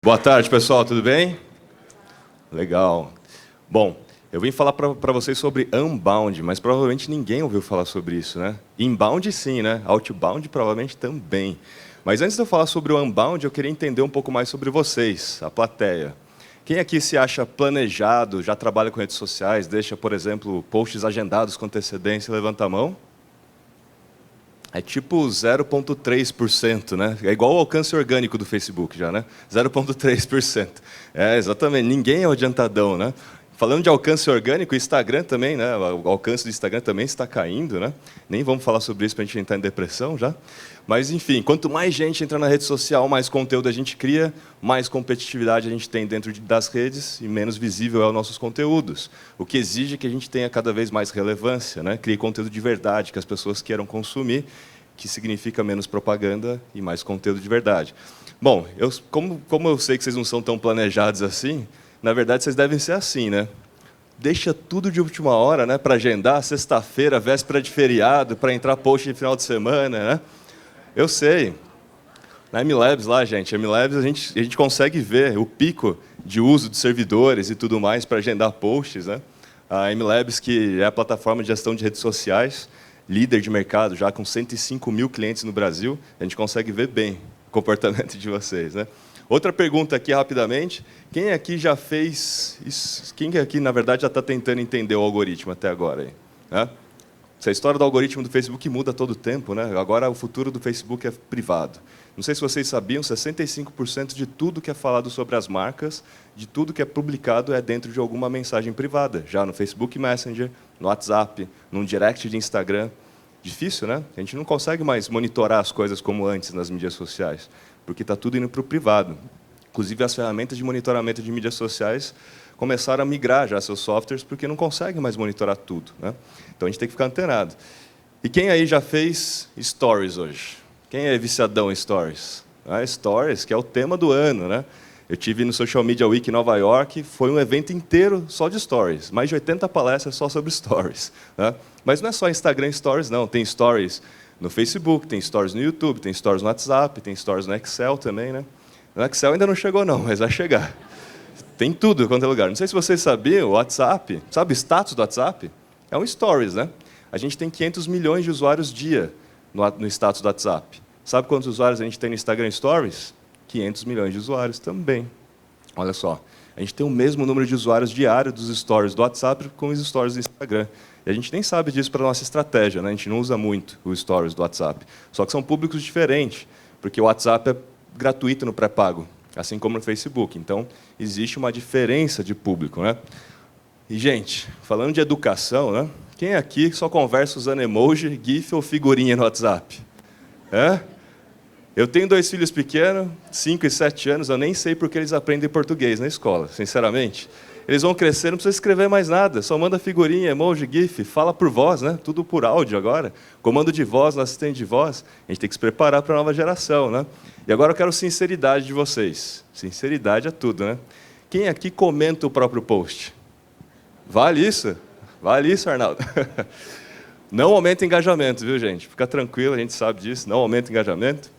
Boa tarde, pessoal, tudo bem? Legal. Bom, eu vim falar para vocês sobre Unbound, mas provavelmente ninguém ouviu falar sobre isso, né? Inbound sim, né? Outbound provavelmente também. Mas antes de eu falar sobre o Unbound, eu queria entender um pouco mais sobre vocês, a plateia. Quem aqui se acha planejado, já trabalha com redes sociais, deixa, por exemplo, posts agendados com antecedência, levanta a mão? É tipo 0,3%, né? É igual o alcance orgânico do Facebook já, né? 0,3%. É, exatamente. Ninguém é o adiantadão, né? Falando de alcance orgânico, o Instagram também, né? O alcance do Instagram também está caindo, né? Nem vamos falar sobre isso para a gente entrar em depressão já. Mas, enfim, quanto mais gente entra na rede social, mais conteúdo a gente cria, mais competitividade a gente tem dentro das redes e menos visível é os nossos conteúdos. O que exige que a gente tenha cada vez mais relevância, né? Crie conteúdo de verdade, que as pessoas queiram consumir, que significa menos propaganda e mais conteúdo de verdade. Bom, como eu sei que vocês não são tão planejados assim, na verdade vocês devem ser assim, né? Deixa tudo de última hora, né? Para agendar, sexta-feira, véspera de feriado, para entrar post de final de semana, né? Eu sei. Na MLabs lá, gente, MLabs a gente consegue ver o pico de uso de servidores e tudo mais para agendar posts, né? A MLabs, que é a plataforma de gestão de redes sociais, líder de mercado, já com 105 mil clientes no Brasil, a gente consegue ver bem o comportamento de vocês, né? Outra pergunta aqui, rapidamente. Quem aqui já fez isso? Quem aqui, na verdade, já está tentando entender o algoritmo até agora? Aí, né? Essa história do algoritmo do Facebook muda todo o tempo, né? Agora o futuro do Facebook é privado. Não sei se vocês sabiam, 65% de tudo que é falado sobre as marcas, de tudo que é publicado, é dentro de alguma mensagem privada, já no Facebook Messenger, no WhatsApp, num direct de Instagram. Difícil, né? A gente não consegue mais monitorar as coisas como antes nas mídias sociais, porque está tudo indo para o privado. Inclusive, as ferramentas de monitoramento de mídias sociais começaram a migrar já seus softwares, porque não conseguem mais monitorar tudo, né? Então, a gente tem que ficar antenado. E quem aí já fez Stories hoje? Quem é viciadão em Stories? Stories, que é o tema do ano, né? Eu tive no Social Media Week em Nova York, foi um evento inteiro só de Stories, mais de 80 palestras só sobre Stories, né? Mas não é só Instagram Stories, não. Tem Stories no Facebook, tem Stories no YouTube, tem Stories no WhatsApp, tem Stories no Excel também, né? No Excel ainda não chegou, não, mas vai chegar. Tem tudo quanto é lugar. Não sei se vocês sabiam, o WhatsApp, sabe o status do WhatsApp? É um Stories, né? A gente tem 500 milhões de usuários dia no status do WhatsApp. Sabe quantos usuários a gente tem no Instagram Stories? 500 milhões de usuários também. Olha só, a gente tem o mesmo número de usuários diário dos Stories do WhatsApp com os Stories do Instagram. E a gente nem sabe disso para a nossa estratégia, né? A gente não usa muito os Stories do WhatsApp. Só que são públicos diferentes, porque o WhatsApp é gratuito no pré-pago, assim como no Facebook. Então, existe uma diferença de público, né? E, gente, falando de educação, né? Quem aqui só conversa usando emoji, GIF ou figurinha no WhatsApp? É? Eu tenho 2 filhos pequenos, 5 e 7 anos, eu nem sei porque eles aprendem português na escola, sinceramente. Eles vão crescer, não precisa escrever mais nada, só manda figurinha, emoji, GIF, fala por voz, né? Tudo por áudio agora. Comando de voz, no assistente de voz. A gente tem que se preparar para a nova geração, né? E agora eu quero sinceridade de vocês. Sinceridade é tudo, né? Quem aqui comenta o próprio post? Vale isso? Vale isso, Arnaldo? Não aumenta engajamento, viu, gente? Fica tranquilo, a gente sabe disso, não aumenta engajamento.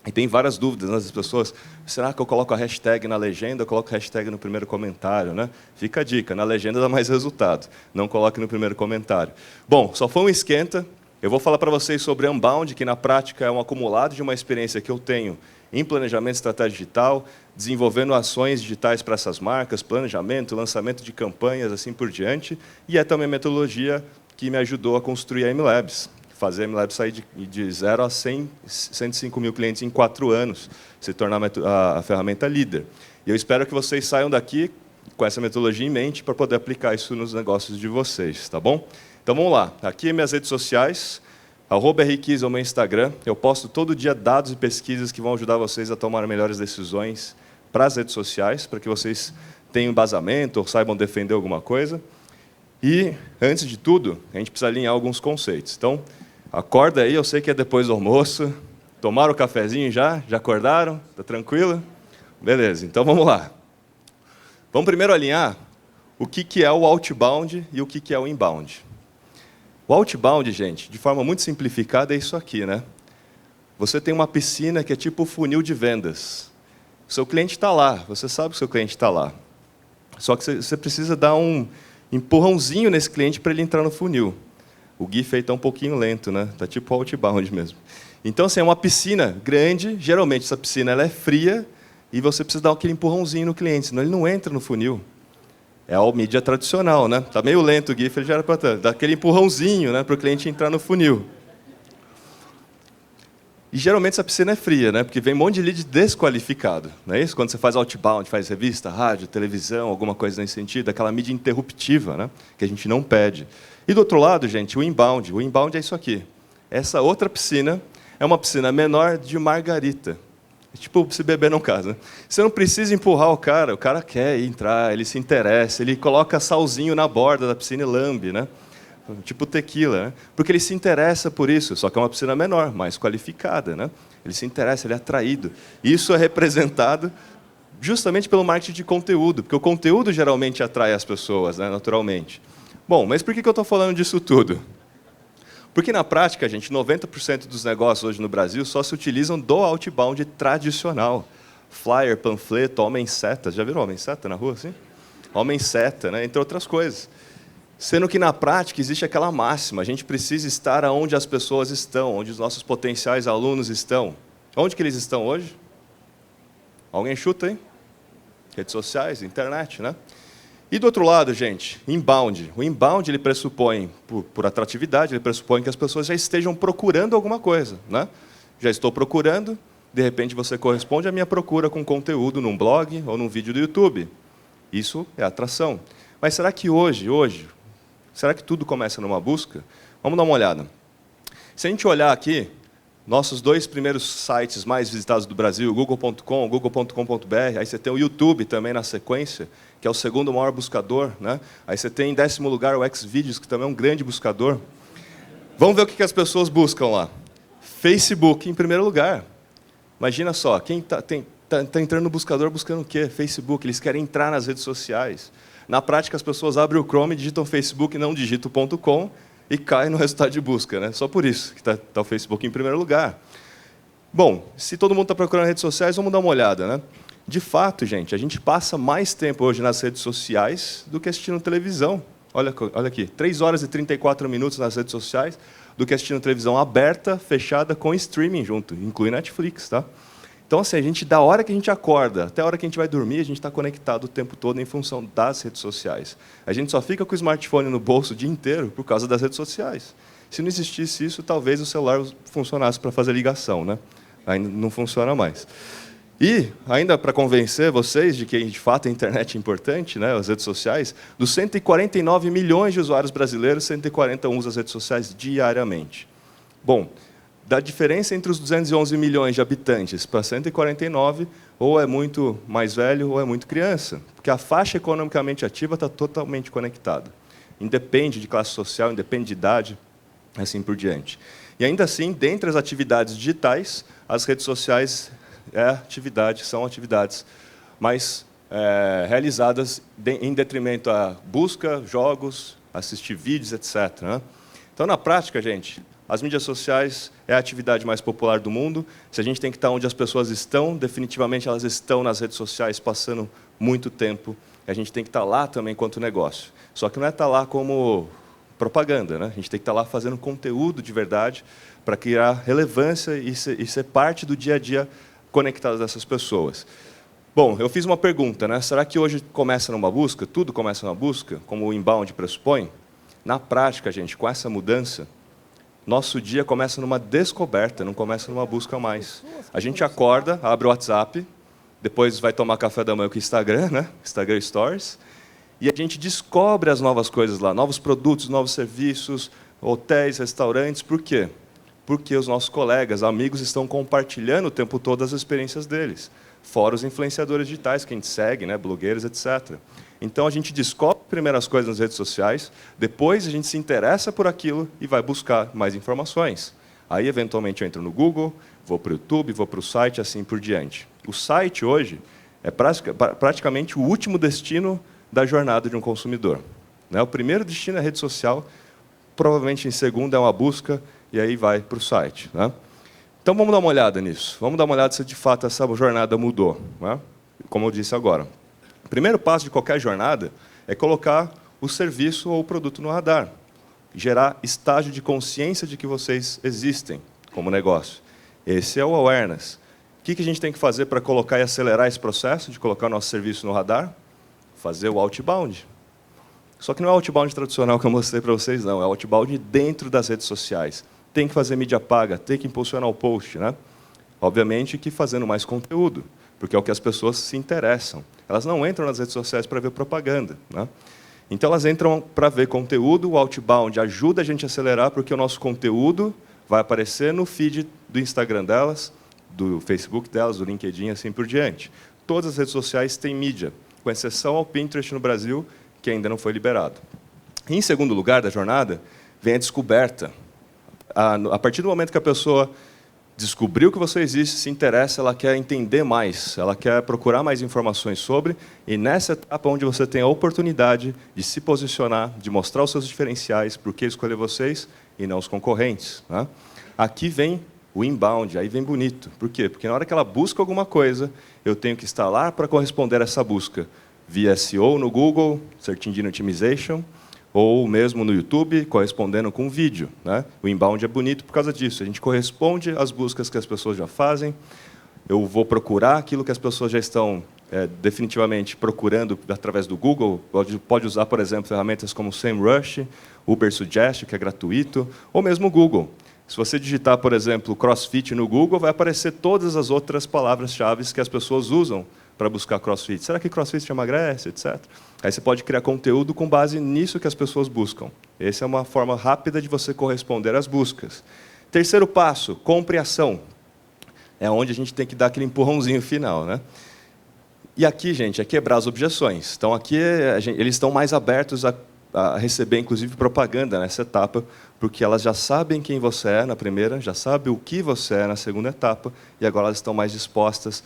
E tem várias dúvidas nas pessoas. Será que eu coloco a hashtag na legenda ou coloco a hashtag no primeiro comentário, né? Fica a dica, na legenda dá mais resultado. Não coloque no primeiro comentário. Bom, só foi um esquenta. Eu vou falar para vocês sobre Unbound, que na prática é um acumulado de uma experiência que eu tenho em planejamento e estratégia digital, desenvolvendo ações digitais para essas marcas, planejamento, lançamento de campanhas, assim por diante. E é também a metodologia que me ajudou a construir a MLabs. Fazer a MLabs sair de 0 a 105 mil clientes em 4 anos, se tornar a ferramenta líder. E eu espero que vocês saiam daqui com essa metodologia em mente para poder aplicar isso nos negócios de vocês, tá bom? Então vamos lá. Aqui minhas redes sociais, @rkiz é o meu Instagram. Eu posto todo dia dados e pesquisas que vão ajudar vocês a tomar melhores decisões para as redes sociais, para que vocês tenham embasamento ou saibam defender alguma coisa. E, antes de tudo, a gente precisa alinhar alguns conceitos. Então, acorda aí, eu sei que é depois do almoço. Tomaram o cafezinho já? Já acordaram? Está tranquilo? Beleza, então vamos lá. Vamos primeiro alinhar o que é o outbound e o que é o inbound. O outbound, gente, de forma muito simplificada, é isso aqui, né? Você tem uma piscina que é tipo funil de vendas. O seu cliente está lá, você sabe que o seu cliente está lá. Só que você precisa dar um empurrãozinho nesse cliente para ele entrar no funil. O GIF aí está um pouquinho lento, né? Está tipo outbound mesmo. Então, assim, é uma piscina grande, geralmente essa piscina ela é fria, e você precisa dar aquele empurrãozinho no cliente, senão ele não entra no funil. É a mídia tradicional, né? Está meio lento o GIF, ele já era para dar aquele empurrãozinho, né, para o cliente entrar no funil. E geralmente essa piscina é fria, né? Porque vem um monte de lead desqualificado. Não é isso? Quando você faz outbound, faz revista, rádio, televisão, alguma coisa nesse sentido, aquela mídia interruptiva, né? Que a gente não pede. E do outro lado, gente, o inbound. O inbound é isso aqui. Essa outra piscina é uma piscina menor de margarita. É tipo se beber não casa. Né? Você não precisa empurrar o cara quer entrar, ele se interessa, ele coloca salzinho na borda da piscina e lambe, né? Tipo tequila, né? Porque ele se interessa por isso, só que é uma piscina menor, mais qualificada, né? Ele se interessa, ele é atraído. Isso é representado justamente pelo marketing de conteúdo, porque o conteúdo geralmente atrai as pessoas, né, naturalmente. Bom, mas por que eu estou falando disso tudo? Porque, na prática, gente, 90% dos negócios hoje no Brasil só se utilizam do outbound tradicional. Flyer, panfleto, homem-seta. Já viram homem-seta na rua, assim? Homem-seta, né? Entre outras coisas. Sendo que, na prática, existe aquela máxima. A gente precisa estar onde as pessoas estão, onde os nossos potenciais alunos estão. Onde que eles estão hoje? Alguém chuta, hein? Redes sociais, internet, né? E do outro lado, gente, inbound. O inbound ele pressupõe, por atratividade, ele pressupõe que as pessoas já estejam procurando alguma coisa, né? Já estou procurando, de repente você corresponde à minha procura com conteúdo num blog ou num vídeo do YouTube. Isso é atração. Mas será que hoje, será que tudo começa numa busca? Vamos dar uma olhada. Se a gente olhar aqui, nossos dois primeiros sites mais visitados do Brasil, google.com, google.com.br, aí você tem o YouTube também na sequência, que é o segundo maior buscador, né? Aí você tem em 10º lugar o Xvideos, que também é um grande buscador. Vamos ver o que as pessoas buscam lá. Facebook em primeiro lugar. Imagina só, quem está entrando no buscador buscando o quê? Facebook, eles querem entrar nas redes sociais. Na prática, as pessoas abrem o Chrome, digitam Facebook, não digitam .com, e cai no resultado de busca, né? Só por isso que está o Facebook em primeiro lugar. Bom, se todo mundo está procurando redes sociais, vamos dar uma olhada, né? De fato, gente, a gente passa mais tempo hoje nas redes sociais do que assistindo televisão. Olha aqui, 3 horas e 34 minutos nas redes sociais do que assistindo televisão aberta, fechada, com streaming junto, inclui Netflix, tá? Então, assim, da hora que a gente acorda até a hora que a gente vai dormir, a gente está conectado o tempo todo em função das redes sociais. A gente só fica com o smartphone no bolso o dia inteiro por causa das redes sociais. Se não existisse isso, talvez o celular funcionasse para fazer ligação, né? Ainda não funciona mais. E, ainda para convencer vocês de que, de fato, a internet é importante, né, as redes sociais, dos 149 milhões de usuários brasileiros, 140 usam as redes sociais diariamente. Bom, da diferença entre os 211 milhões de habitantes para 149, ou é muito mais velho ou é muito criança, porque a faixa economicamente ativa está totalmente conectada. Independe de classe social, independe de idade, assim por diante. E, ainda assim, dentre as atividades digitais, as redes sociais são atividades mais realizadas em detrimento a busca, jogos, assistir vídeos, etc. Né? Então, na prática, gente, as mídias sociais é a atividade mais popular do mundo. Se a gente tem que estar onde as pessoas estão, definitivamente elas estão nas redes sociais passando muito tempo. A gente tem que estar lá também enquanto negócio. Só que não é estar lá como propaganda, né? A gente tem que estar lá fazendo conteúdo de verdade para criar relevância e ser parte do dia a dia conectado dessas pessoas. Bom, eu fiz uma pergunta, né? Será que hoje começa numa busca? Tudo começa numa busca, como o inbound pressupõe? Na prática, gente, com essa mudança, nosso dia começa numa descoberta, não começa numa busca mais. A gente acorda, abre o WhatsApp, depois vai tomar café da manhã com o Instagram, né? Instagram Stories, e a gente descobre as novas coisas lá, novos produtos, novos serviços, hotéis, restaurantes. Por quê? Porque os nossos colegas, amigos, estão compartilhando o tempo todo as experiências deles. Fora os influenciadores digitais que a gente segue, né, blogueiros, etc. Então, a gente descobre primeiras coisas nas redes sociais, depois a gente se interessa por aquilo e vai buscar mais informações. Aí, eventualmente, eu entro no Google, vou para o YouTube, vou para o site, assim por diante. O site, hoje, é praticamente o último destino da jornada de um consumidor. Né? O primeiro destino é a rede social, provavelmente em segundo é uma busca, e aí vai para o site. Né? Então, vamos dar uma olhada nisso. Vamos dar uma olhada se, de fato, essa jornada mudou, né? Como eu disse agora. O primeiro passo de qualquer jornada é colocar o serviço ou o produto no radar. Gerar estágio de consciência de que vocês existem como negócio. Esse é o awareness. O que a gente tem que fazer para colocar e acelerar esse processo de colocar o nosso serviço no radar? Fazer o outbound. Só que não é o outbound tradicional que eu mostrei para vocês, não. É o outbound dentro das redes sociais. Tem que fazer mídia paga, tem que impulsionar o post, né? Obviamente que fazendo mais conteúdo, porque é o que as pessoas se interessam. Elas não entram nas redes sociais para ver propaganda, né? Então, elas entram para ver conteúdo, o outbound ajuda a gente a acelerar, porque o nosso conteúdo vai aparecer no feed do Instagram delas, do Facebook delas, do LinkedIn, assim por diante. Todas as redes sociais têm mídia, com exceção ao Pinterest no Brasil, que ainda não foi liberado. Em segundo lugar da jornada, vem a descoberta. A partir do momento que a pessoa descobriu que você existe, se interessa, ela quer entender mais, ela quer procurar mais informações sobre, e nessa etapa onde você tem a oportunidade de se posicionar, de mostrar os seus diferenciais, por que escolher vocês e não os concorrentes, né? Aqui vem o inbound, aí vem bonito. Por quê? Porque na hora que ela busca alguma coisa, eu tenho que estar lá para corresponder a essa busca, via SEO no Google, Search Engine Optimization, ou mesmo no YouTube, correspondendo com vídeo, né? O inbound é bonito por causa disso. A gente corresponde às buscas que as pessoas já fazem. Eu vou procurar aquilo que as pessoas já estão definitivamente procurando através do Google. Pode usar, por exemplo, ferramentas como SEMrush, Ubersuggest, que é gratuito, ou mesmo o Google. Se você digitar, por exemplo, CrossFit no Google, vai aparecer todas as outras palavras-chave que as pessoas usam para buscar CrossFit. Será que CrossFit emagrece, etc. Aí você pode criar conteúdo com base nisso que as pessoas buscam. Essa é uma forma rápida de você corresponder às buscas. Terceiro passo, compra e ação. É onde a gente tem que dar aquele empurrãozinho final, né? E aqui, gente, é quebrar as objeções. Então, aqui eles estão mais abertos a receber, inclusive, propaganda nessa etapa, porque elas já sabem quem você é na primeira, já sabem o que você é na segunda etapa, e agora elas estão mais dispostas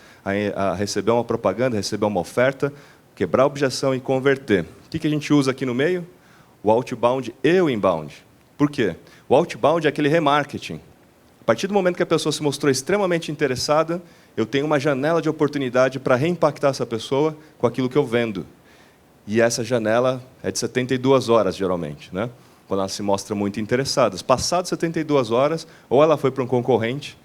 a receber uma propaganda, receber uma oferta, quebrar a objeção e converter. O que a gente usa aqui no meio? O outbound e o inbound. Por quê? O outbound é aquele remarketing. A partir do momento que a pessoa se mostrou extremamente interessada, eu tenho uma janela de oportunidade para reimpactar essa pessoa com aquilo que eu vendo. E essa janela é de 72 horas, geralmente, né? Quando ela se mostra muito interessada. Passadas 72 horas, ou ela foi para um concorrente,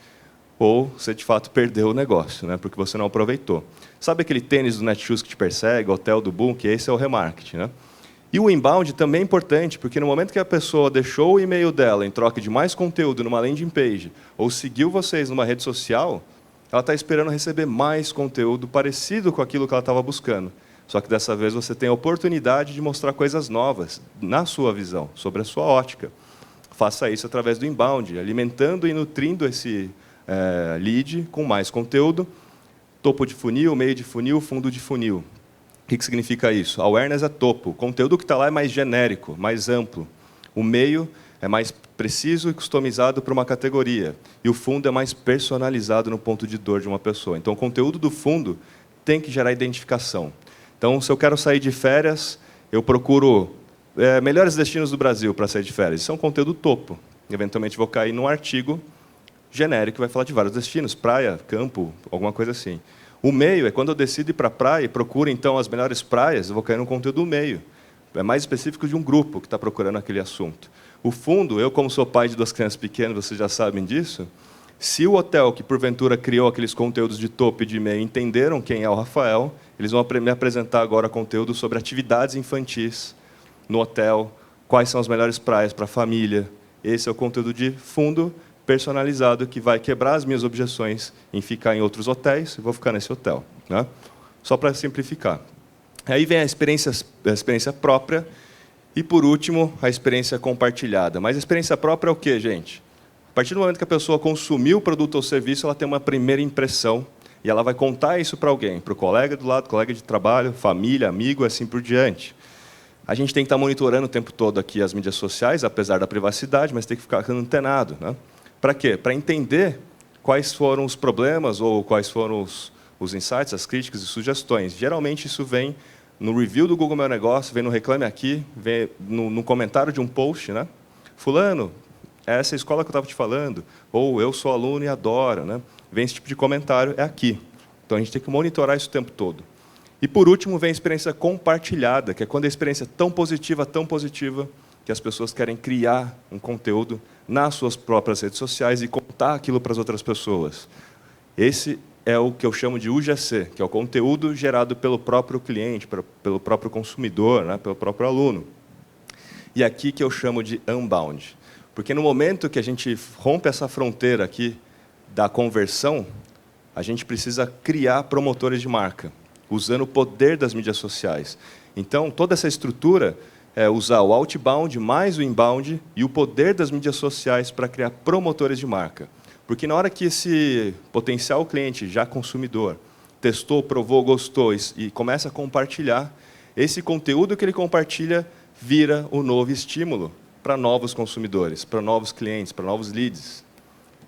ou você, de fato, perdeu o negócio, né? Porque você não aproveitou. Sabe aquele tênis do Netshoes que te persegue, hotel do Boom, que esse é o remarketing, né? E o inbound também é importante, porque no momento que a pessoa deixou o e-mail dela em troca de mais conteúdo numa landing page, ou seguiu vocês numa rede social, ela está esperando receber mais conteúdo parecido com aquilo que ela estava buscando. Só que dessa vez você tem a oportunidade de mostrar coisas novas, na sua visão, sobre a sua ótica. Faça isso através do inbound, alimentando e nutrindo esse lead com mais conteúdo. Topo de funil, meio de funil, fundo de funil. O que significa isso? Awareness é topo. O conteúdo que está lá é mais genérico, mais amplo. O meio é mais preciso e customizado para uma categoria. E o fundo é mais personalizado no ponto de dor de uma pessoa. Então, o conteúdo do fundo tem que gerar identificação. Então, se eu quero sair de férias, eu procuro melhores destinos do Brasil para sair de férias. Isso é um conteúdo topo. Eventualmente, vou cair num artigo genérico que vai falar de vários destinos, praia, campo, alguma coisa assim. O meio é quando eu decido ir para a praia e procuro, então, as melhores praias, eu vou cair num conteúdo do meio. É mais específico de um grupo que está procurando aquele assunto. O fundo, eu, como sou pai de 2 crianças pequenas, vocês já sabem disso, se o hotel que, porventura, criou aqueles conteúdos de topo e de meio entenderam quem é o Rafael, eles vão me apresentar agora conteúdo sobre atividades infantis no hotel, quais são as melhores praias para a família. Esse é o conteúdo de fundo personalizado que vai quebrar as minhas objeções em ficar em outros hotéis e vou ficar nesse hotel, né? Só para simplificar. Aí vem a experiência própria e, por último, a experiência compartilhada. Mas a experiência própria é o quê, gente? A partir do momento que a pessoa consumiu o produto ou serviço, ela tem uma primeira impressão e ela vai contar isso para alguém, para o colega do lado, colega de trabalho, família, amigo, assim por diante. A gente tem que estar monitorando o tempo todo aqui as mídias sociais, apesar da privacidade, mas tem que ficar antenado, né? Para quê? Para entender quais foram os problemas ou quais foram os insights, as críticas e sugestões. Geralmente isso vem no review do Google Meu Negócio, vem no Reclame Aqui, vem no comentário de um post, né? Fulano, essa escola que eu estava te falando, ou eu sou aluno e adoro, né? Vem esse tipo de comentário, é aqui. Então, a gente tem que monitorar isso o tempo todo. E, por último, vem a experiência compartilhada, que é quando a experiência é tão positiva, que as pessoas querem criar um conteúdo nas suas próprias redes sociais e contar aquilo para as outras pessoas. Esse é o que eu chamo de UGC, que é o conteúdo gerado pelo próprio cliente, pelo próprio consumidor, né, pelo próprio aluno. E aqui que eu chamo de unbound. Porque no momento que a gente rompe essa fronteira aqui da conversão, a gente precisa criar promotores de marca, usando o poder das mídias sociais. Então, toda essa estrutura é usar o outbound mais o inbound e o poder das mídias sociais para criar promotores de marca. Porque na hora que esse potencial cliente, já consumidor, testou, provou, gostou e começa a compartilhar, esse conteúdo que ele compartilha vira o novo estímulo para novos consumidores, para novos clientes, para novos leads.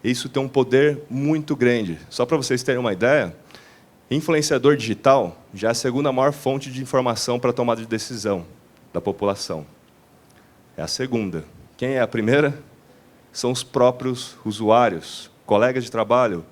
Isso tem um poder muito grande. Só para vocês terem uma ideia, influenciador digital já é a segunda maior fonte de informação para a tomada de decisão da população. É a segunda. Quem é a primeira? São os próprios usuários, colegas de trabalho,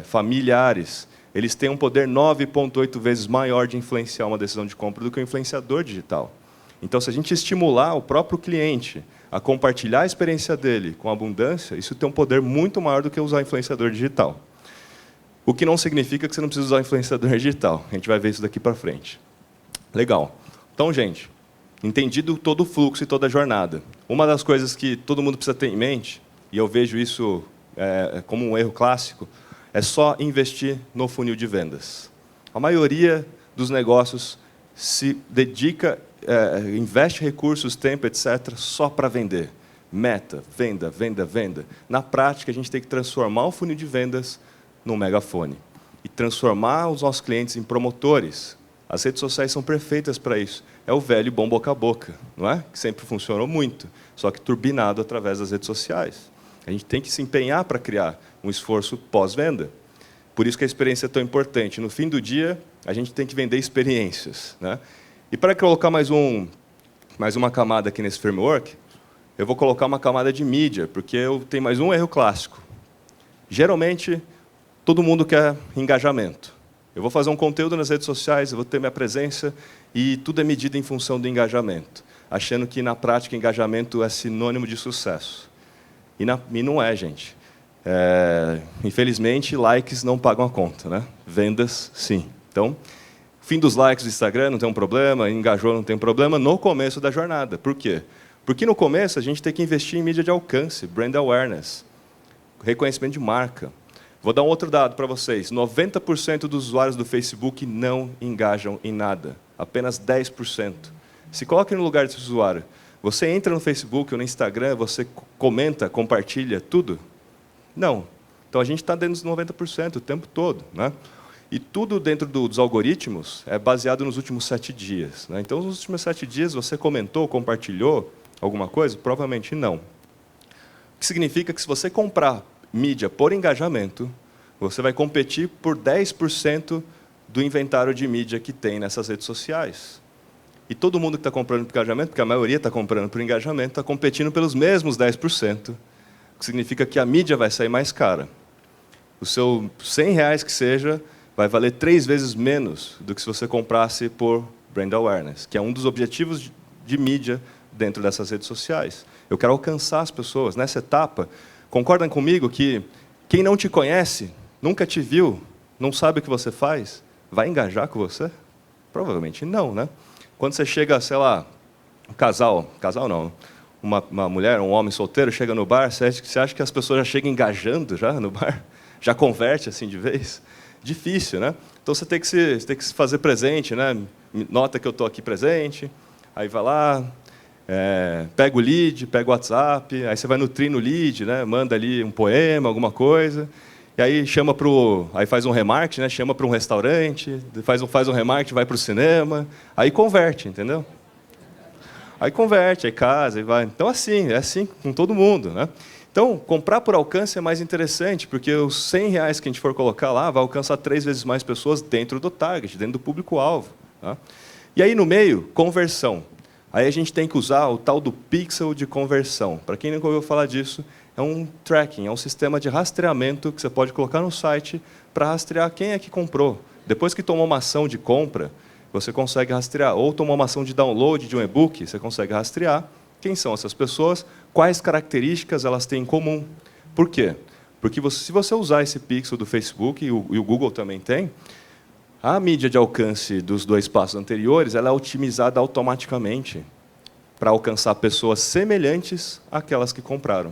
familiares. Eles têm um poder 9,8 vezes maior de influenciar uma decisão de compra do que o influenciador digital. Então, se a gente estimular o próprio cliente a compartilhar a experiência dele com abundância, isso tem um poder muito maior do que usar influenciador digital. O que não significa que você não precisa usar influenciador digital. A gente vai ver isso daqui para frente. Legal. Então, gente, entendido todo o fluxo e toda a jornada. Uma das coisas que todo mundo precisa ter em mente, e eu vejo isso como um erro clássico, é só investir no funil de vendas. A maioria dos negócios se dedica, investe recursos, tempo, etc., só para vender. Meta, venda, venda, venda. Na prática, a gente tem que transformar o funil de vendas num megafone e transformar os nossos clientes em promotores. As redes sociais são perfeitas para isso. É o velho bom boca a boca, não é? Que sempre funcionou muito, só que turbinado através das redes sociais. A gente tem que se empenhar para criar um esforço pós-venda. Por isso que a experiência é tão importante. No fim do dia, a gente tem que vender experiências, né? E para colocar mais uma camada aqui nesse framework, eu vou colocar uma camada de mídia, porque eu tenho mais um erro clássico. Geralmente, todo mundo quer engajamento. Eu vou fazer um conteúdo nas redes sociais, eu vou ter minha presença, e tudo é medido em função do engajamento, achando que, na prática, engajamento é sinônimo de sucesso. E não é, gente. Infelizmente, likes não pagam a conta, né? Vendas, sim. Então, fim dos likes do Instagram não tem um problema, engajou não tem um problema, no começo da jornada. Por quê? Porque no começo a gente tem que investir em mídia de alcance, brand awareness, reconhecimento de marca. Vou dar um outro dado para vocês. 90% dos usuários do Facebook não engajam em nada. Apenas 10%. Se coloque no lugar desse usuário. Você entra no Facebook ou no Instagram, você comenta, compartilha, tudo? Não. Então, a gente está dentro dos 90% o tempo todo, né? E tudo dentro dos algoritmos é baseado nos últimos 7 dias. Né? Então, nos últimos 7 dias, você comentou, compartilhou alguma coisa? Provavelmente não. O que significa que, se você comprar mídia por engajamento, você vai competir por 10% do inventário de mídia que tem nessas redes sociais. E todo mundo que está comprando por engajamento, porque a maioria está comprando por engajamento, está competindo pelos mesmos 10%, o que significa que a mídia vai sair mais cara. O seu R$100 que seja vai valer 3 vezes menos do que se você comprasse por brand awareness, que é um dos objetivos de mídia dentro dessas redes sociais. Eu quero alcançar as pessoas. Nessa etapa, concordam comigo que quem não te conhece, nunca te viu, não sabe o que você faz, vai engajar com você? Provavelmente não, né? Quando você chega, sei lá, um casal não, uma mulher, um homem solteiro, chega no bar, você acha que as pessoas já chegam engajando já no bar? Já converte assim de vez? Difícil, né? Então você tem que se fazer presente, né? Nota que eu estou aqui presente, aí vai lá, pega o lead, pega o WhatsApp, aí você vai nutrir no lead, né? Manda ali um poema, alguma coisa, e aí aí faz um remarketing, né? Chama para um restaurante, faz um remarketing, vai para o cinema, aí converte, entendeu? Aí converte, aí casa, aí vai. Então é assim com todo mundo, né? Então, comprar por alcance é mais interessante, porque os R$100 que a gente for colocar lá vai alcançar 3 vezes mais pessoas dentro do target, dentro do público-alvo. Tá? E aí, no meio, conversão. Aí a gente tem que usar o tal do pixel de conversão. Para quem nunca ouviu falar disso, é um tracking, é um sistema de rastreamento que você pode colocar no site para rastrear quem é que comprou. Depois que tomou uma ação de compra, você consegue rastrear. Ou tomou uma ação de download de um e-book, você consegue rastrear quem são essas pessoas, quais características elas têm em comum. Por quê? Porque se você usar esse pixel do Facebook, e o Google também tem, a mídia de alcance dos 2 passos anteriores ela é otimizada automaticamente para alcançar pessoas semelhantes àquelas que compraram.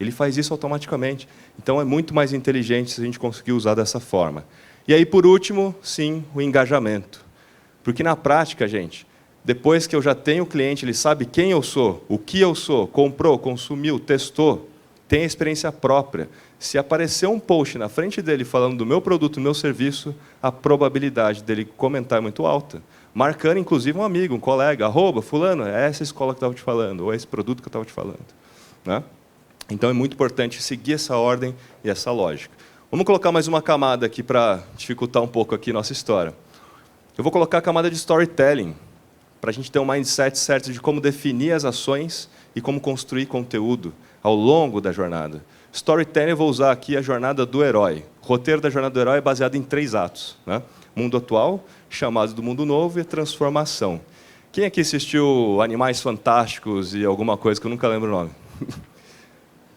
Ele faz isso automaticamente. Então, é muito mais inteligente se a gente conseguir usar dessa forma. E aí, por último, sim, o engajamento. Porque, na prática, gente, depois que eu já tenho o cliente, ele sabe quem eu sou, o que eu sou, comprou, consumiu, testou, tem a experiência própria. Se aparecer um post na frente dele falando do meu produto, do meu serviço, a probabilidade dele comentar é muito alta. Marcando, inclusive, um amigo, um colega, @fulano, é essa escola que eu estava te falando, ou é esse produto que eu estava te falando. Né? Então, é muito importante seguir essa ordem e essa lógica. Vamos colocar mais uma camada aqui para dificultar um pouco aqui nossa história. Eu vou colocar a camada de storytelling, para a gente ter um mindset certo de como definir as ações e como construir conteúdo ao longo da jornada. Storytelling, eu vou usar aqui a jornada do herói. O roteiro da jornada do herói é baseado em 3 atos. Né? Mundo atual, chamados do mundo novo e transformação. Quem aqui assistiu Animais Fantásticos e alguma coisa que eu nunca lembro o nome?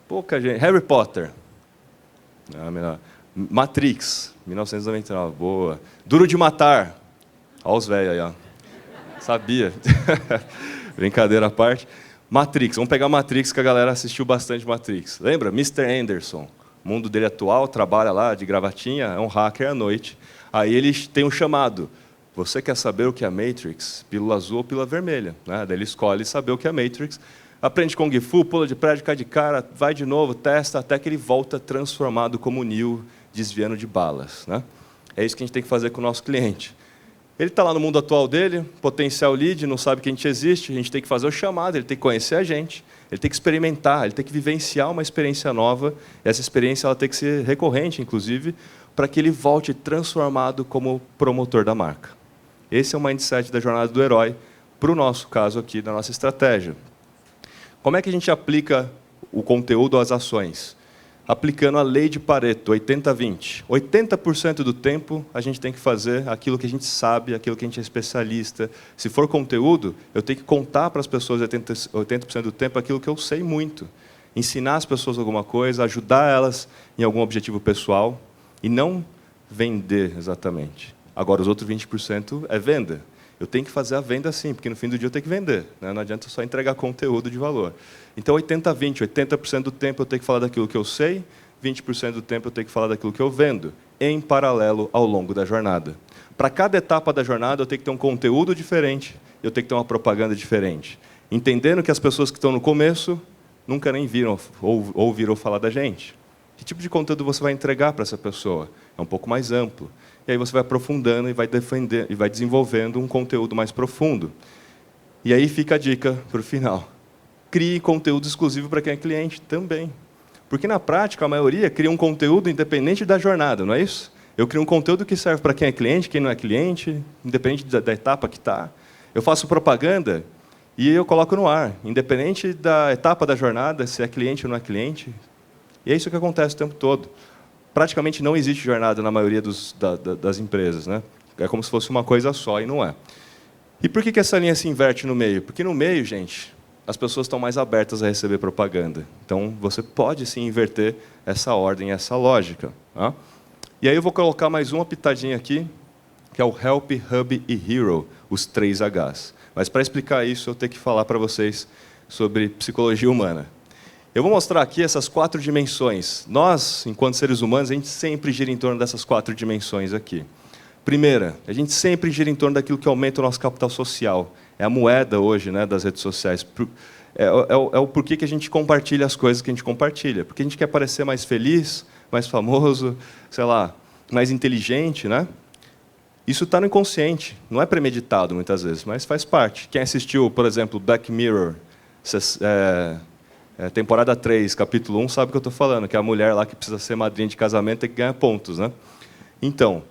Pouca gente. Harry Potter. Matrix, 1999. Boa. Duro de Matar. Olha os velhos aí, ó. Sabia. Brincadeira à parte. Matrix. Vamos pegar Matrix, que a galera assistiu bastante Matrix. Lembra? Mr. Anderson. O mundo dele atual, trabalha lá de gravatinha, é um hacker à noite. Aí ele tem um chamado. Você quer saber o que é a Matrix? Pílula azul ou pílula vermelha? Né? Daí ele escolhe saber o que é a Matrix. Aprende Kung Fu, pula de prédio, cai de cara, vai de novo, testa, até que ele volta transformado como Neo, desviando de balas. Né? É isso que a gente tem que fazer com o nosso cliente. Ele está lá no mundo atual dele, potencial lead, não sabe que a gente existe, a gente tem que fazer o chamado, ele tem que conhecer a gente, ele tem que experimentar, ele tem que vivenciar uma experiência nova, e essa experiência ela tem que ser recorrente, inclusive, para que ele volte transformado como promotor da marca. Esse é o mindset da jornada do herói, para o nosso caso aqui, da nossa estratégia. Como é que a gente aplica o conteúdo às ações? Aplicando a lei de Pareto, 80-20. 80% do tempo a gente tem que fazer aquilo que a gente sabe, aquilo que a gente é especialista. Se for conteúdo, eu tenho que contar para as pessoas 80% do tempo aquilo que eu sei muito. Ensinar as pessoas alguma coisa, ajudar elas em algum objetivo pessoal e não vender exatamente. Agora, os outros 20% é venda. Eu tenho que fazer a venda sim, porque no fim do dia eu tenho que vender. Né? Não adianta só entregar conteúdo de valor. Então, 80-20, 80% do tempo eu tenho que falar daquilo que eu sei, 20% do tempo eu tenho que falar daquilo que eu vendo, em paralelo ao longo da jornada. Para cada etapa da jornada, eu tenho que ter um conteúdo diferente, eu tenho que ter uma propaganda diferente. Entendendo que as pessoas que estão no começo nunca nem viram ou ouviram falar da gente. Que tipo de conteúdo você vai entregar para essa pessoa? É um pouco mais amplo. E aí você vai aprofundando e vai defendendo e vai desenvolvendo um conteúdo mais profundo. E aí fica a dica para o final. Crie conteúdo exclusivo para quem é cliente também. Porque, na prática, a maioria cria um conteúdo independente da jornada, não é isso? Eu crio um conteúdo que serve para quem é cliente, quem não é cliente, independente da etapa que está. Eu faço propaganda e eu coloco no ar, independente da etapa da jornada, se é cliente ou não é cliente. E é isso que acontece o tempo todo. Praticamente não existe jornada na maioria das empresas. Né? É como se fosse uma coisa só, e não é. E por que essa linha se inverte no meio? Porque no meio, gente, as pessoas estão mais abertas a receber propaganda. Então, você pode, sim, inverter essa ordem, essa lógica. Tá? E aí eu vou colocar mais uma pitadinha aqui, que é o Help, Hub e Hero, os 3 Hs. Mas, para explicar isso, eu tenho que falar para vocês sobre psicologia humana. Eu vou mostrar aqui essas 4 dimensões. Nós, enquanto seres humanos, a gente sempre gira em torno dessas 4 dimensões aqui. Primeira, a gente sempre gira em torno daquilo que aumenta o nosso capital social. É a moeda hoje, né, das redes sociais. É o porquê que a gente compartilha as coisas que a gente compartilha. Porque a gente quer parecer mais feliz, mais famoso, sei lá, mais inteligente, né? Isso está no inconsciente. Não é premeditado, muitas vezes, mas faz parte. Quem assistiu, por exemplo, Black Mirror, temporada 3, capítulo 1, sabe o que eu estou falando, que é a mulher lá que precisa ser madrinha de casamento e que ganha pontos. Né? Então,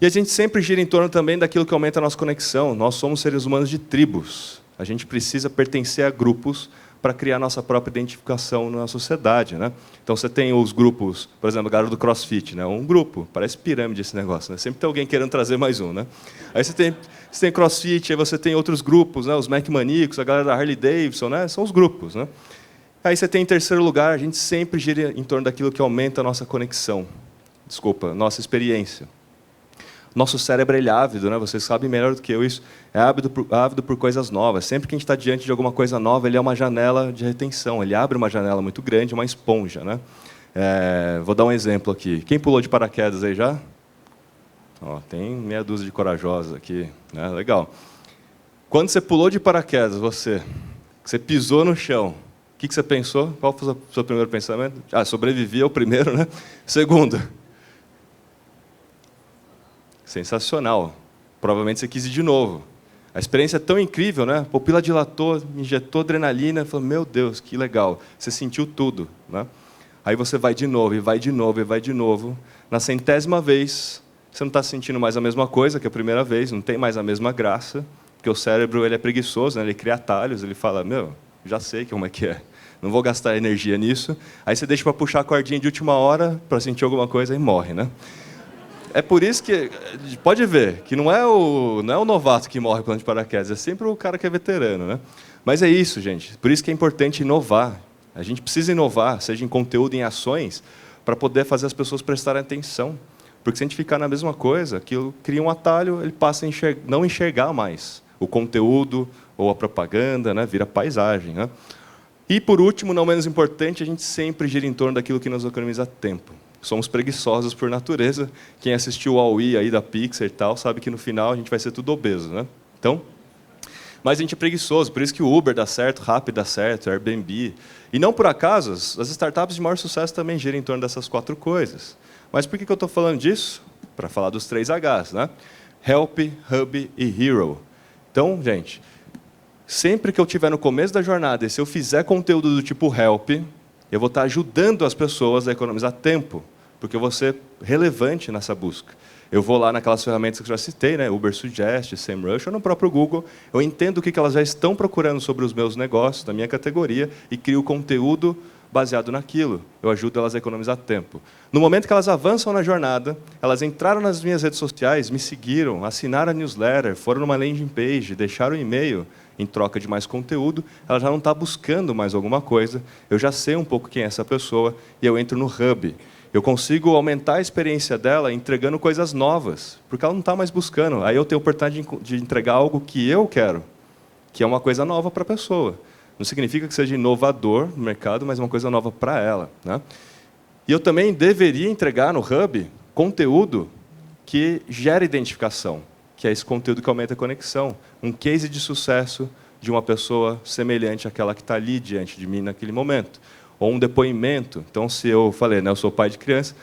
e a gente sempre gira em torno também daquilo que aumenta a nossa conexão. Nós somos seres humanos de tribos. A A gente precisa pertencer a grupos para criar nossa própria identificação na sociedade, né? Então, você tem os grupos, por exemplo, a galera do CrossFit, né? Um grupo, parece pirâmide esse negócio, né? Sempre tem alguém querendo trazer mais um, né? Aí você tem CrossFit, aí você tem outros grupos, né? Os Mac Maníacos, a galera da Harley Davidson, né? São os grupos, né? Aí você tem, em terceiro lugar, a gente sempre gira em torno daquilo que aumenta a nossa conexão. Desculpa, nossa experiência. Nosso cérebro é ávido, né? Vocês sabem melhor do que eu isso. É ávido por coisas novas. Sempre que a gente está diante de alguma coisa nova, ele é uma janela de retenção. Ele abre uma janela muito grande, uma esponja, né? Vou dar um exemplo aqui. Quem pulou de paraquedas aí já? Ó, tem meia dúzia de corajosos aqui, né? Legal. Quando você pulou de paraquedas, você pisou no chão, o que você pensou? Qual foi o seu primeiro pensamento? Sobrevivi é o primeiro, né? Segundo. Sensacional. Provavelmente você quis ir de novo. A experiência é tão incrível, né? A pupila dilatou, injetou adrenalina, falou, meu Deus, que legal. Você sentiu tudo, né? Aí você vai de novo, e vai de novo, e vai de novo. Na 100ª vez, você não está sentindo mais a mesma coisa que a primeira vez, não tem mais a mesma graça, porque o cérebro ele é preguiçoso, né? Ele cria atalhos, ele fala, já sei como é que é. Não vou gastar energia nisso. Aí você deixa para puxar a cordinha de última hora para sentir alguma coisa e morre, né? É por isso que, pode ver, que não é o novato que morre pulando de paraquedas, é sempre o cara que é veterano, né? Mas é isso, gente. Por isso que é importante inovar. A gente precisa inovar, seja em conteúdo, em ações, para poder fazer as pessoas prestarem atenção. Porque se a gente ficar na mesma coisa, aquilo cria um atalho, ele passa a não enxergar mais o conteúdo ou a propaganda, né? Vira paisagem, né? E, por último, não menos importante, a gente sempre gira em torno daquilo que nos economiza tempo. Somos preguiçosos por natureza. Quem assistiu ao Wii aí da Pixar e tal, sabe que no final a gente vai ser tudo obeso, né? Então, mas a gente é preguiçoso, por isso que o Uber dá certo, Rappi dá certo, Airbnb. E não por acaso, as startups de maior sucesso também giram em torno dessas 4 coisas. Mas por que eu estou falando disso? Para falar dos 3 Hs, né? Help, Hub e Hero. Então, gente, sempre que eu estiver no começo da jornada, e se eu fizer conteúdo do tipo Help, eu vou estar ajudando as pessoas a economizar tempo, porque eu vou ser relevante nessa busca. Eu vou lá naquelas ferramentas que eu já citei, né? Uber Suggest, SEMrush, ou no próprio Google, eu entendo o que elas já estão procurando sobre os meus negócios, da minha categoria, e crio conteúdo baseado naquilo. Eu ajudo elas a economizar tempo. No momento que elas avançam na jornada, elas entraram nas minhas redes sociais, me seguiram, assinaram a newsletter, foram numa landing page, deixaram um e-mail em troca de mais conteúdo, ela já não está buscando mais alguma coisa, eu já sei um pouco quem é essa pessoa, e eu entro no Hub. Eu consigo aumentar a experiência dela entregando coisas novas, porque ela não está mais buscando. Aí eu tenho a oportunidade de entregar algo que eu quero, que é uma coisa nova para a pessoa. Não significa que seja inovador no mercado, mas uma coisa nova para ela, né? E eu também deveria entregar no Hub conteúdo que gera identificação, que é esse conteúdo que aumenta a conexão. Um case de sucesso de uma pessoa semelhante àquela que está ali diante de mim naquele momento. Ou um depoimento. Então, se eu falei, né, eu sou pai de criança,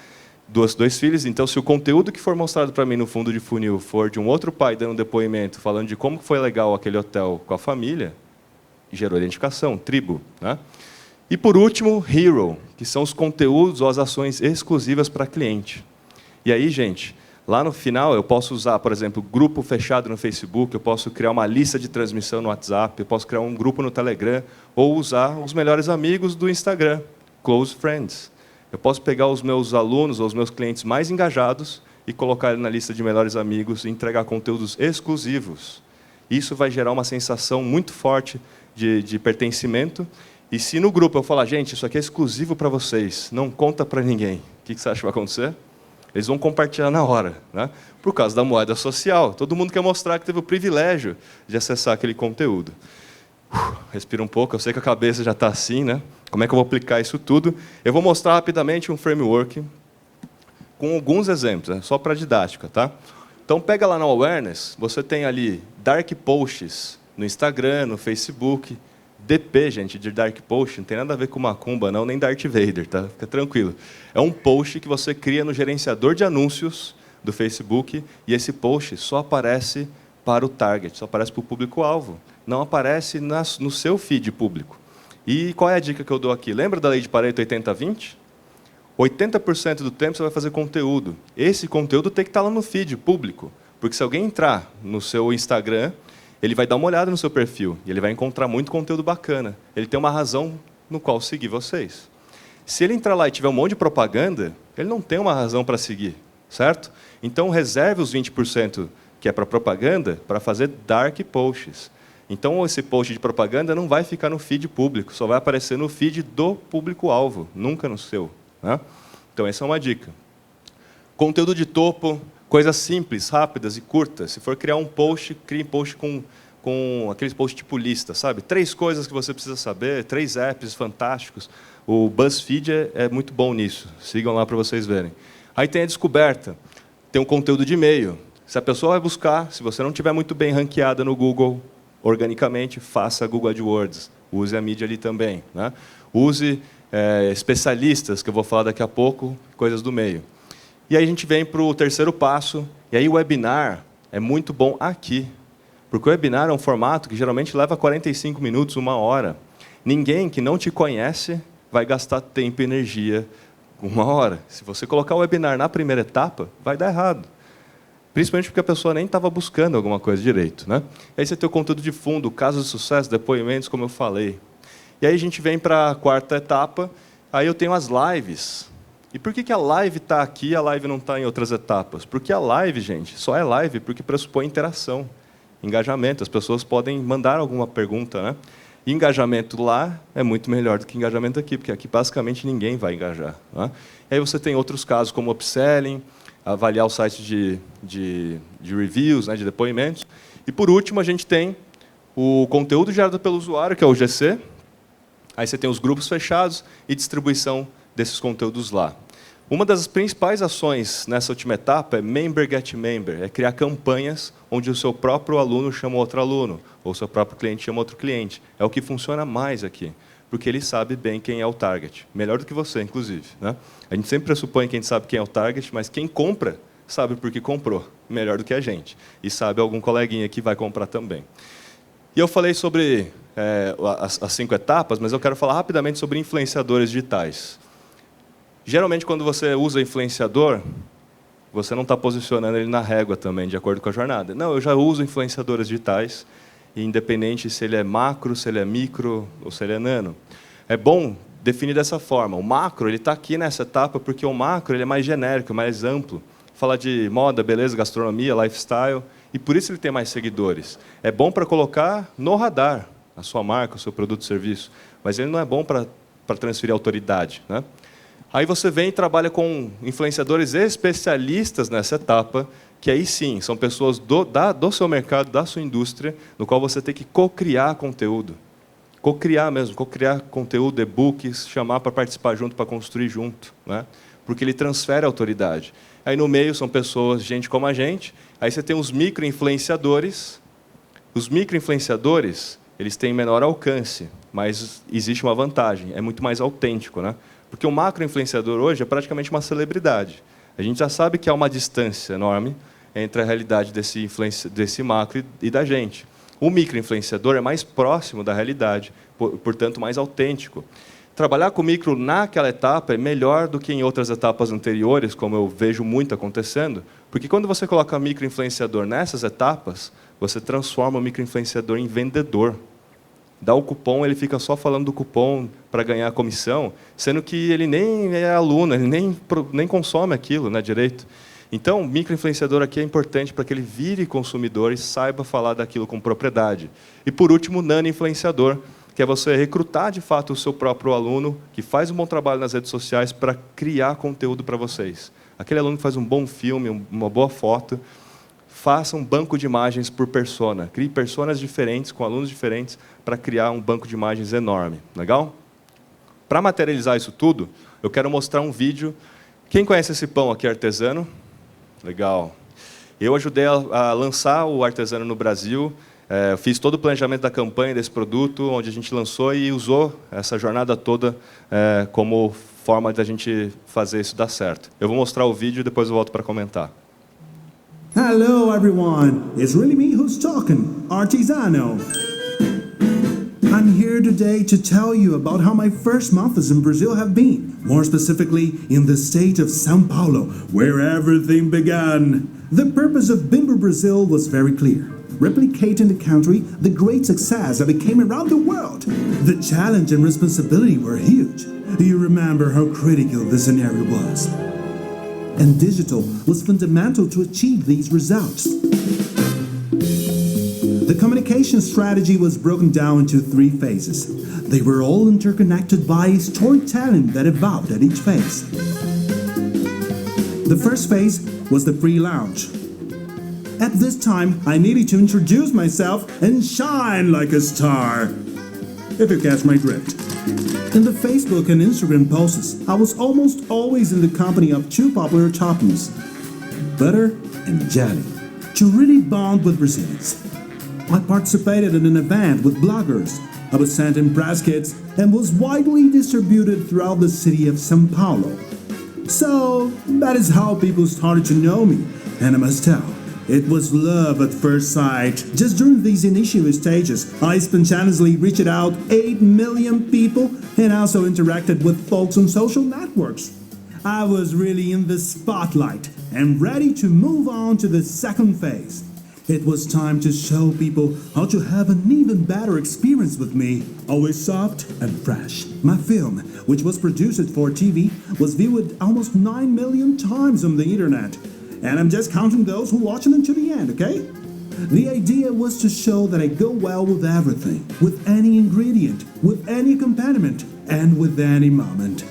dois filhos, então se o conteúdo que for mostrado para mim no fundo de funil for de um outro pai dando um depoimento, falando de como foi legal aquele hotel com a família, gerou identificação, tribo, né? E, por último, Hero, que são os conteúdos ou as ações exclusivas para cliente. E aí, gente, lá no final eu posso usar, por exemplo, grupo fechado no Facebook, eu posso criar uma lista de transmissão no WhatsApp, eu posso criar um grupo no Telegram, ou usar os melhores amigos do Instagram, Close Friends. Eu posso pegar os meus alunos ou os meus clientes mais engajados e colocar ele na lista de melhores amigos e entregar conteúdos exclusivos. Isso vai gerar uma sensação muito forte de pertencimento. E se no grupo eu falar, gente, isso aqui é exclusivo para vocês, não conta para ninguém, o que você acha que vai acontecer? Eles vão compartilhar na hora, né? Por causa da moeda social. Todo mundo quer mostrar que teve o privilégio de acessar aquele conteúdo. Respira um pouco, eu sei que a cabeça já está assim, né? Como é que eu vou aplicar isso tudo? Eu vou mostrar rapidamente um framework com alguns exemplos, né? Só para didática, tá? Então, pega lá no Awareness, você tem ali Dark Posts no Instagram, no Facebook. DP, gente, de Dark Post, não tem nada a ver com Macumba, não, nem Darth Vader, tá? Fica tranquilo. É um post que você cria no gerenciador de anúncios do Facebook, e esse post só aparece para o target, só aparece para o público-alvo. Não aparece no seu feed público. E qual é a dica que eu dou aqui? Lembra da lei de Pareto 80-20? 80% do tempo você vai fazer conteúdo. Esse conteúdo tem que estar lá no feed público. Porque se alguém entrar no seu Instagram ele vai dar uma olhada no seu perfil e ele vai encontrar muito conteúdo bacana. Ele tem uma razão no qual seguir vocês. Se ele entrar lá e tiver um monte de propaganda, ele não tem uma razão para seguir, certo? Então, reserve os 20% que é para propaganda para fazer dark posts. Então, esse post de propaganda não vai ficar no feed público, só vai aparecer no feed do público-alvo, nunca no seu. Né? Então, essa é uma dica. Conteúdo de topo, coisas simples, rápidas e curtas. Se for criar um post, crie um post com aqueles posts tipo lista, sabe? 3 coisas que você precisa saber, 3 apps fantásticos. O BuzzFeed é muito bom nisso. Sigam lá para vocês verem. Aí tem a descoberta. Tem um conteúdo de e-mail. Se a pessoa vai buscar, se você não estiver muito bem ranqueada no Google, organicamente, faça Google AdWords. Use a mídia ali também. Né? Use especialistas, que eu vou falar daqui a pouco, coisas do meio. E aí a gente vem para o terceiro passo. E aí o webinar é muito bom aqui. Porque o webinar é um formato que geralmente leva 45 minutos, 1 hora. Ninguém que não te conhece vai gastar tempo e energia 1 hora. Se você colocar o webinar na primeira etapa, vai dar errado. Principalmente porque a pessoa nem estava buscando alguma coisa direito. Né? Aí você tem o conteúdo de fundo, casos de sucesso, depoimentos, como eu falei. E aí a gente vem para a 4ª etapa, aí eu tenho as lives. E por que a live está aqui e a live não está em outras etapas? Porque a live, gente, só é live porque pressupõe interação, engajamento. As pessoas podem mandar alguma pergunta. Né? E engajamento lá é muito melhor do que engajamento aqui, porque aqui basicamente ninguém vai engajar. Né? E aí você tem outros casos como upselling, avaliar o site de reviews, né, de depoimentos. E, por último, a gente tem o conteúdo gerado pelo usuário, que é o GC. Aí você tem os grupos fechados e distribuição desses conteúdos lá. Uma das principais ações nessa última etapa é Member Get Member, é criar campanhas onde o seu próprio aluno chama outro aluno, ou o seu próprio cliente chama outro cliente. É o que funciona mais aqui, porque ele sabe bem quem é o target. Melhor do que você, inclusive. Né? A gente sempre pressupõe que a gente sabe quem é o target, mas quem compra sabe por que comprou, melhor do que a gente. E sabe algum coleguinha que vai comprar também. E eu falei sobre as 5 etapas, mas eu quero falar rapidamente sobre influenciadores digitais. Geralmente, quando você usa influenciador, você não está posicionando ele na régua também, de acordo com a jornada. Não, eu já uso influenciadores digitais, independente se ele é macro, se ele é micro ou se ele é nano. É bom definir dessa forma. O macro está aqui nessa etapa porque o macro ele é mais genérico, mais amplo. Fala de moda, beleza, gastronomia, lifestyle, e por isso ele tem mais seguidores. É bom para colocar no radar a sua marca, o seu produto, serviço, mas ele não é bom para transferir autoridade. Né? Aí você vem e trabalha com influenciadores especialistas nessa etapa, que aí sim, são pessoas do seu mercado, da sua indústria, no qual você tem que co-criar conteúdo. Co-criar mesmo, co-criar conteúdo, e-books, chamar para participar junto, para construir junto. Né? Porque ele transfere a autoridade. Aí no meio são pessoas, gente como a gente. Aí você tem os micro-influenciadores. Os micro-influenciadores, eles têm menor alcance, mas existe uma vantagem, é muito mais autêntico. Né? Porque o macro-influenciador hoje é praticamente uma celebridade. A gente já sabe que há uma distância enorme entre a realidade desse macro e da gente. O micro-influenciador é mais próximo da realidade, portanto, mais autêntico. Trabalhar com micro naquela etapa é melhor do que em outras etapas anteriores, como eu vejo muito acontecendo, porque quando você coloca micro-influenciador nessas etapas, você transforma o micro-influenciador em vendedor. Dá o cupom, ele fica só falando do cupom para ganhar a comissão, sendo que ele nem é aluno, ele nem consome aquilo, né, direito. Então, o microinfluenciador aqui é importante para que ele vire consumidor e saiba falar daquilo com propriedade. E, por último, nano-influenciador, que é você recrutar, de fato, o seu próprio aluno, que faz um bom trabalho nas redes sociais para criar conteúdo para vocês. Aquele aluno que faz um bom filme, uma boa foto, faça um banco de imagens por persona. Crie personas diferentes, com alunos diferentes, para criar um banco de imagens enorme. Legal? Para materializar isso tudo, eu quero mostrar um vídeo. Quem conhece esse pão aqui artesano? Legal. Eu ajudei a lançar o artesano no Brasil. Fiz todo o planejamento da campanha desse produto, onde a gente lançou e usou essa jornada toda como forma de a gente fazer isso dar certo. Eu vou mostrar o vídeo e depois eu volto para comentar. Hello everyone, it's really me who's talking, Artesano. I'm here today to tell you about how my first months in Brazil have been, more specifically in the state of São Paulo, where everything began. The purpose of Bimbo Brazil was very clear. Replicate in the country the great success that became around the world. The challenge and responsibility were huge. You remember how critical the scenario was. And digital was fundamental to achieve these results. The communication strategy was broken down into 3 phases. They were all interconnected by storytelling that evolved at each phase. The first phase was the pre-launch. At this time, I needed to introduce myself and shine like a star, if you catch my drift. In the Facebook and Instagram posts, I was almost always in the company of 2 popular toppings, butter and jelly, to really bond with Brazilians. I participated in an event with bloggers. I was sent in press kits and was widely distributed throughout the city of São Paulo. So, that is how people started to know me, and I must tell, it was love at first sight. Just during these initial stages, I spontaneously reached out 8 million people and also interacted with folks on social networks. I was really in the spotlight and ready to move on to the second phase. It was time to show people how to have an even better experience with me, always soft and fresh. My film, which was produced for TV, was viewed almost 9 million times on the internet. And I'm just counting those who watched it until the end, okay? The idea was to show that I go well with everything, with any ingredient, with any accompaniment, and with any moment.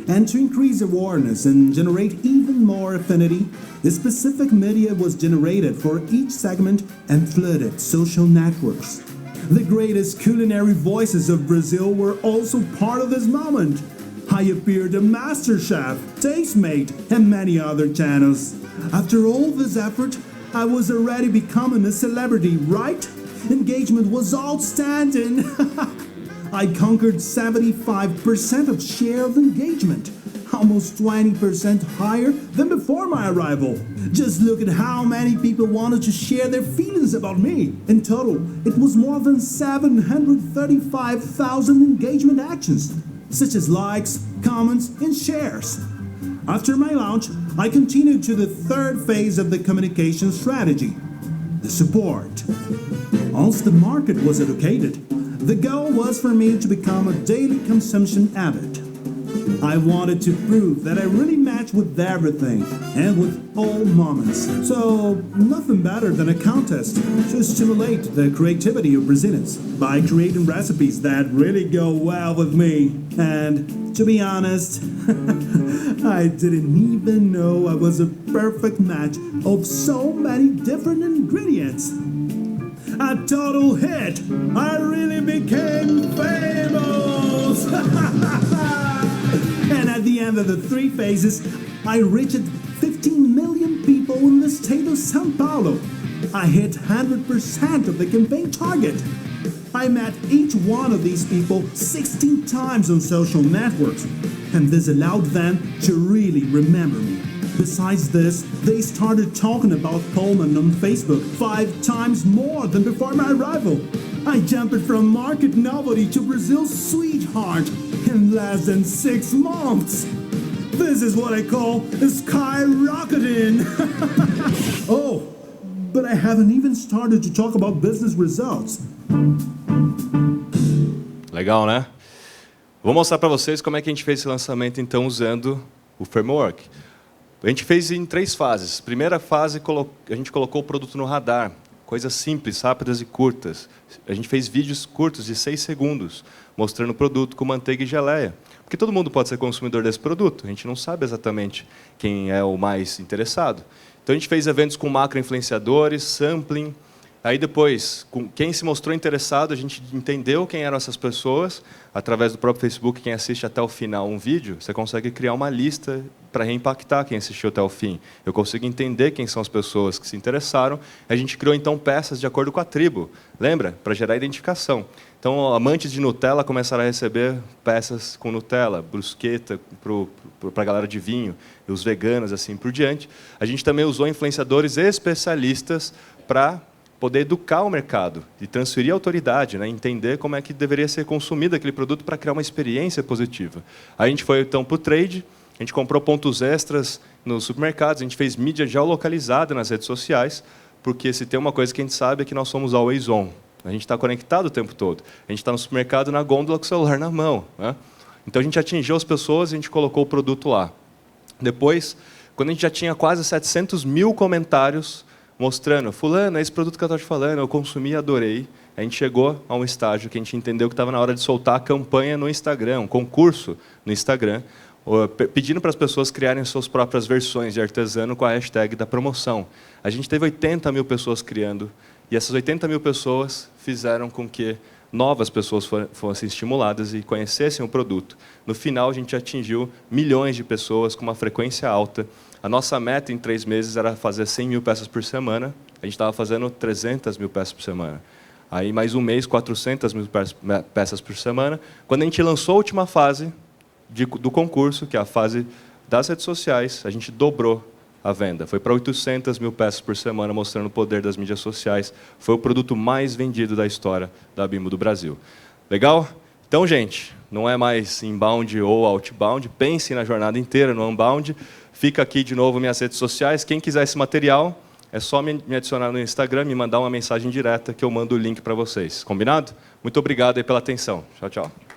And to increase awareness and generate even more affinity, a specific media was generated for each segment and flooded social networks. The greatest culinary voices of Brazil were also part of this moment. I appeared on MasterChef, Tastemate, and many other channels. After all this effort, I was already becoming a celebrity, right? Engagement was outstanding. I conquered 75% of share of engagement, almost 20% higher than before my arrival. Just look at how many people wanted to share their feelings about me. In total, it was more than 735,000 engagement actions, such as likes, comments, and shares. After my launch, I continued to the third phase of the communication strategy, the support. Once the market was educated, the goal was for me to become a daily consumption habit. I wanted to prove that I really match with everything and with all moments. So, nothing better than a contest to stimulate the creativity of Brazilians by creating recipes that really go well with me. And, to be honest, I didn't even know I was a perfect match of so many different ingredients. A total hit! I really became famous! And at the end of the 3 phases, I reached 15 million people in the state of São Paulo. I hit 100% of the campaign target. I met each one of these people 16 times on social networks, and this allowed them to really remember me. Besides this, they started talking about Pullman on Facebook 5 times more than before my arrival. I jumped from market novelty to Brazil's sweetheart in less than 6 months. This is what I call skyrocketing. Oh, but I haven't even started to talk about business results. Legal, né? Vou mostrar para vocês como é que a gente fez esse lançamento, então, usando o framework. A gente fez em 3 fases. Primeira fase, a gente colocou o produto no radar. Coisas simples, rápidas e curtas. A gente fez vídeos curtos de 6 segundos, mostrando o produto com manteiga e geleia. Porque todo mundo pode ser consumidor desse produto. A gente não sabe exatamente quem é o mais interessado. Então, a gente fez eventos com macro-influenciadores, sampling. Aí, depois, com quem se mostrou interessado, a gente entendeu quem eram essas pessoas. Através do próprio Facebook, quem assiste até o final um vídeo, você consegue criar uma lista para reimpactar quem assistiu até o fim. Eu consigo entender quem são as pessoas que se interessaram. A gente criou, então, peças de acordo com a tribo. Lembra? Para gerar identificação. Então, amantes de Nutella começaram a receber peças com Nutella, brusqueta para a galera de vinho, e os veganos, assim por diante. A gente também usou influenciadores especialistas para poder educar o mercado e transferir a autoridade, né? Entender como é que deveria ser consumido aquele produto para criar uma experiência positiva. A gente foi, então, para o trade, A gente comprou pontos extras nos supermercados, a gente fez mídia geolocalizada nas redes sociais, porque se tem uma coisa que a gente sabe é que nós somos always on. A gente está conectado o tempo todo. A gente está no supermercado, na gôndola, com o celular na mão, né? Então, a gente atingiu as pessoas e a gente colocou o produto lá. Depois, quando a gente já tinha quase 700 mil comentários mostrando, fulano, é esse produto que eu estou te falando, eu consumi e adorei, a gente chegou a um estágio que a gente entendeu que estava na hora de soltar a campanha no Instagram, um concurso no Instagram, pedindo para as pessoas criarem suas próprias versões de artesano com a hashtag da promoção. A gente teve 80 mil pessoas criando, e essas 80 mil pessoas fizeram com que novas pessoas fossem estimuladas e conhecessem o produto. No final, a gente atingiu milhões de pessoas com uma frequência alta. A nossa meta em 3 meses era fazer 100 mil peças por semana. A gente estava fazendo 300 mil peças por semana. Aí, mais um mês, 400 mil peças por semana. Quando a gente lançou a última fase do concurso, que é a fase das redes sociais, a gente dobrou a venda. Foi para 800 mil peças por semana, mostrando o poder das mídias sociais. Foi o produto mais vendido da história da Bimbo do Brasil. Legal? Então, gente, não é mais inbound ou outbound. Pense na jornada inteira no unbound. Fica aqui de novo minhas redes sociais. Quem quiser esse material, é só me adicionar no Instagram, me mandar uma mensagem direta que eu mando o link para vocês. Combinado? Muito obrigado aí pela atenção. Tchau, tchau.